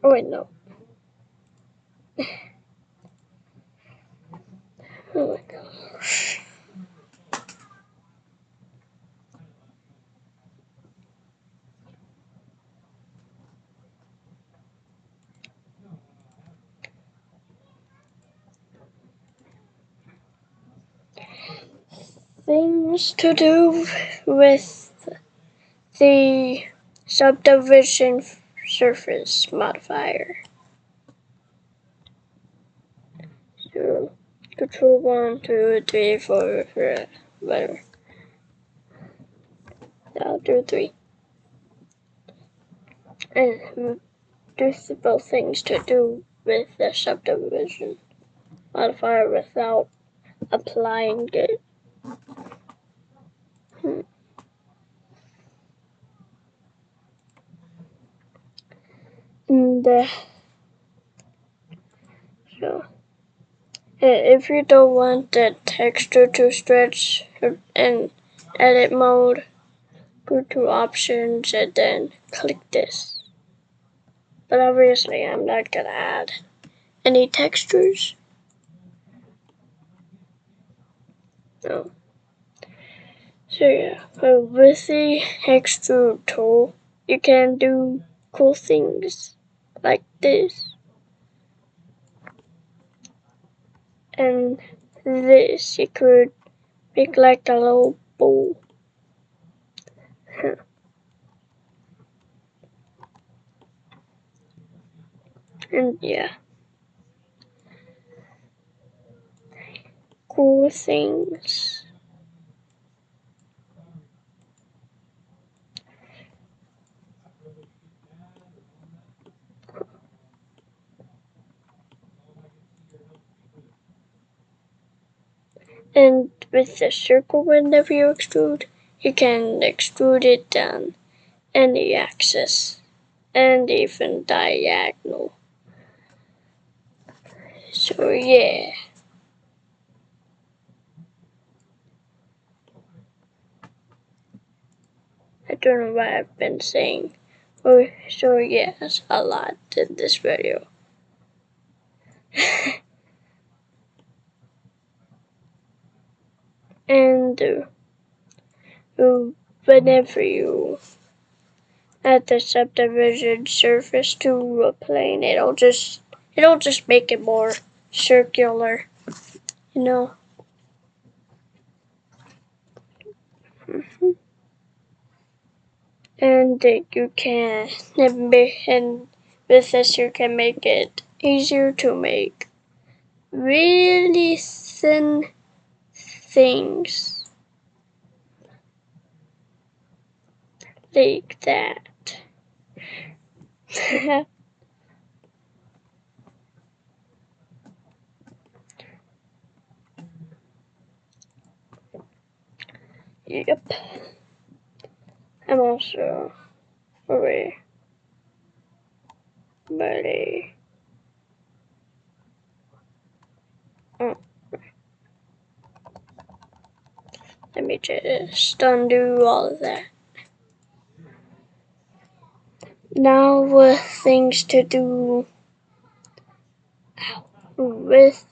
Oh wait, no. Oh my gosh. Things to do with the subdivision surface modifier. So, control 1, 2, 3, 4, whatever. I'll do 3. And there's both things to do with the subdivision modifier without applying it. And so, if you don't want the texture to stretch in edit mode, go to options and then click this. But obviously I'm not gonna add any textures. No. So yeah, with the extrude tool, you can do cool things like this. And this, you could make like a little bowl. And yeah, cool things. And with the circle, whenever you extrude, you can extrude it down any axis and even diagonal. So yeah. I don't know what I've been saying. Oh, so yes, a lot in this video. And whenever you add the subdivision surface to a plane, it'll just make it more circular, you know. And you can, and with this you can make it easier to make really thin things like that. Yep. I'm also away, buddy. Oh, let me just undo all of that. Now things to do with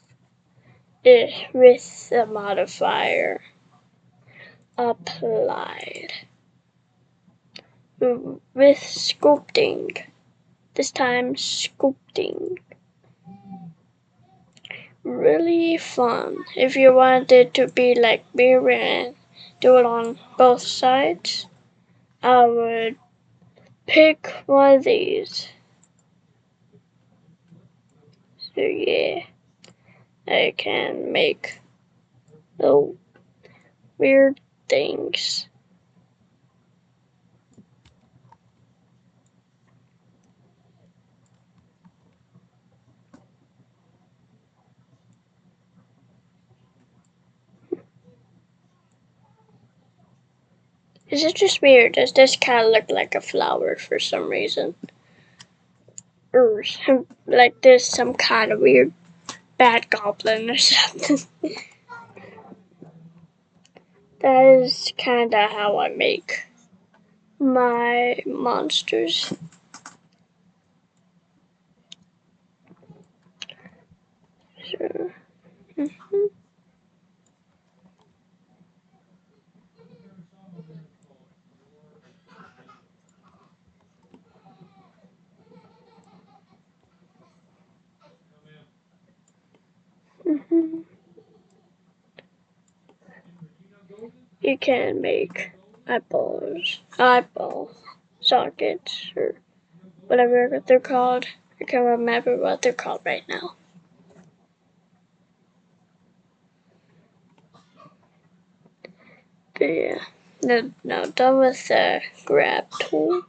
the modifier applied. With sculpting. This time sculpting. Really fun. If you want it to be like mirror and do it on both sides, I would pick one of these. So yeah, I can make little weird things. Is it just me or does this kind of look like a flower for some reason? Or like there's some kind of weird bad goblin or something. That is kind of how I make my monsters. So, you can make eyeball sockets, or whatever they're called. I can't remember what they're called right now. But yeah, now done with the grab tool.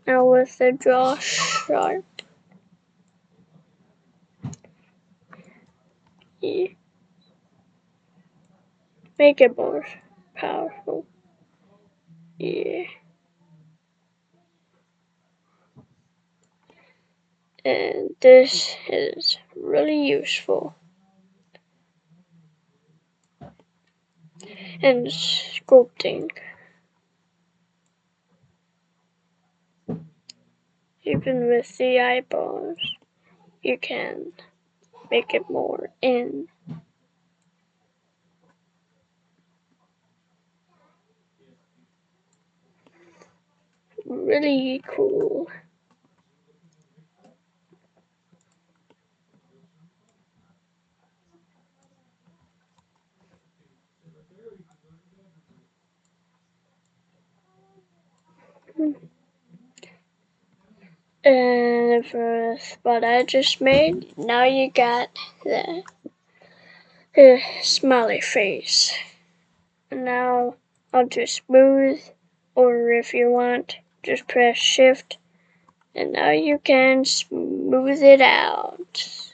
Now with the draw sharp. Yeah. Make it more powerful. Yeah. And this is really useful in sculpting. Even with the eyeballs, you can make it more in. Really cool. And for what I just made, now you got the smiley face. And now I'll just smooth, or if you want, just press shift, and now you can smooth it out.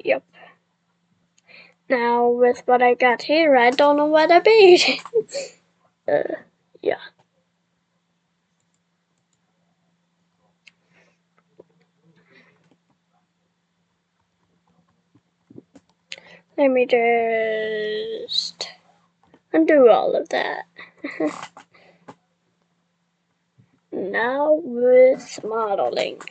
Yep. Now with what I got here, I don't know what I made. Yeah. Let me just undo all of that. Now with modeling.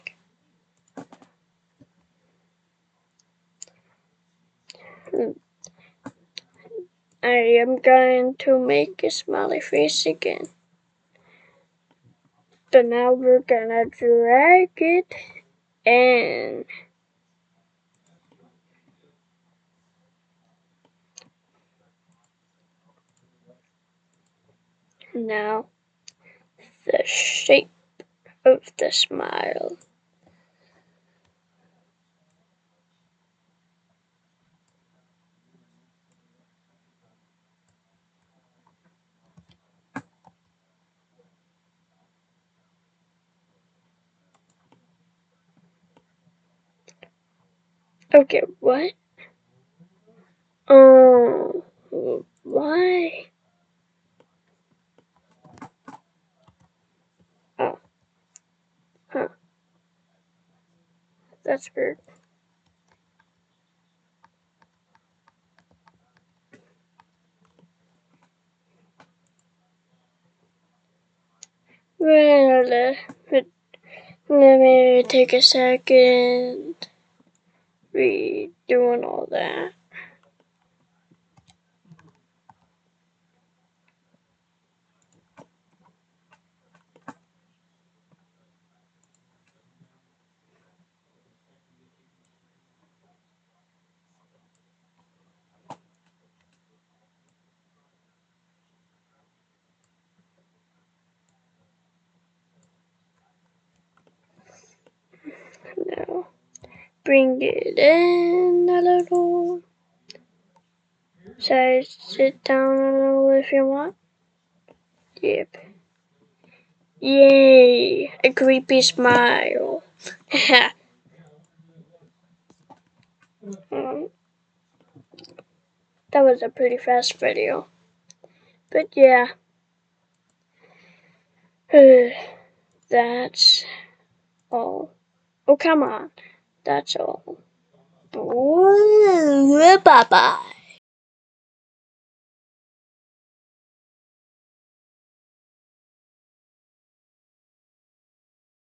I am going to make a smiley face again. But now we're gonna drag it in. Now the shape of the smile. Okay, what? Oh, why? Oh, huh. That's weird. Well, let me take a second. Redoing all that. Now, bring it in a little. Size it down a little if you want. Yep. Yay! A creepy smile. That was a pretty fast video. But yeah. That's all. Oh, come on. That's all. Bye bye.